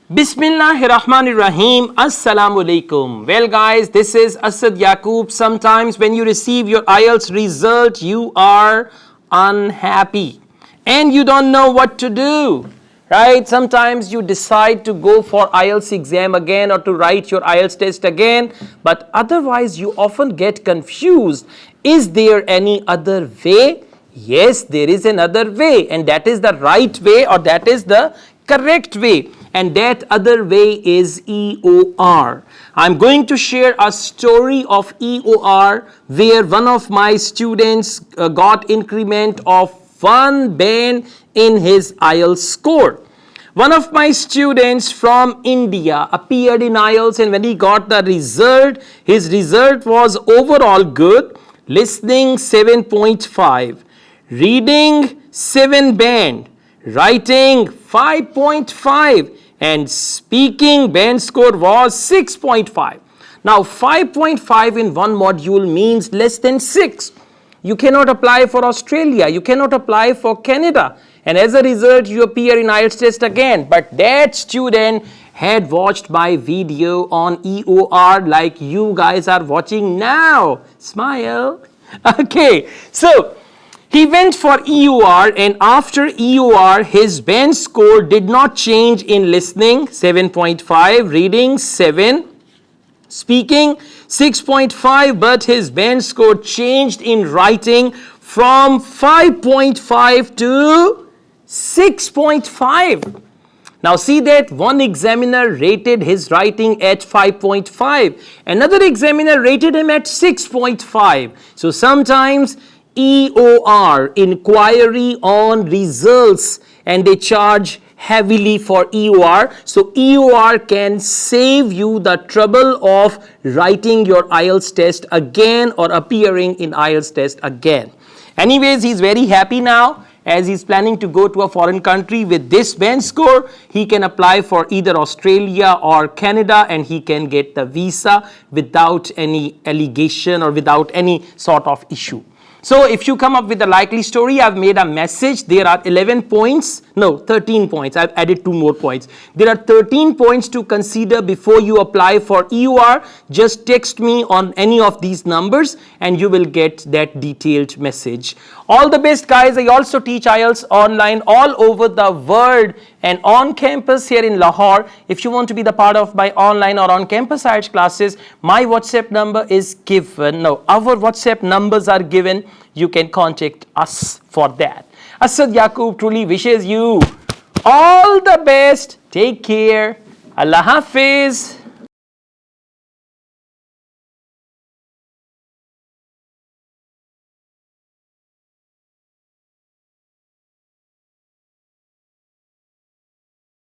Bismillahirrahmanirrahim. Assalamu alaikum. Well guys, this is Asad Yaqub. Sometimes when you receive your IELTS result, you are unhappy and you don't know what to do, right? Sometimes you decide to go for IELTS exam again or to write your IELTS test again, but otherwise you often get confused. Is there any other way? Yes, there is another way, and that is the right way, or that is the correct way, and that other way is EOR. I'm going to share a story of EOR where one of my students got increment of 1 band in his IELTS score. One of my students from India appeared in IELTS, and when he got the result, his result was overall good. Listening 7.5, reading 7 band, writing 5.5, and speaking band score was 6.5. Now 5.5 in one module means less than 6. You cannot apply for Australia, you cannot apply for Canada, and as a result you appear in IELTS test again. But that student had watched my video on EOR like you guys are watching now. Smile. Okay, so he went for EOR, and after EOR his band score did not change in listening 7.5, reading 7, speaking 6.5, but his band score changed in writing from 5.5 to 6.5. Now see that one examiner rated his writing at 5.5, another examiner rated him at 6.5. So sometimes EOR, inquiry on results, and they charge heavily for EOR. So EOR can save you the trouble of writing your IELTS test again or appearing in IELTS test again. Anyways, he's very happy now. As he's planning to go to a foreign country with this band score, he can apply for either Australia or Canada, and he can get the visa without any allegation or without any sort of issue. So if you come up with a likely story, I've made a message. There are 13 points. I've added 2 more points. There are 13 points to consider before you apply for EOR. Just text me on any of these numbers and you will get that detailed message. All the best, guys. I also teach IELTS online all over the world and on campus here in Lahore. If you want to be the part of my online or on campus IELTS classes, my WhatsApp number is given. No, our WhatsApp numbers are given. You can contact us for that. Asad Yaqub truly wishes you all the best. Take care. Allah Hafiz.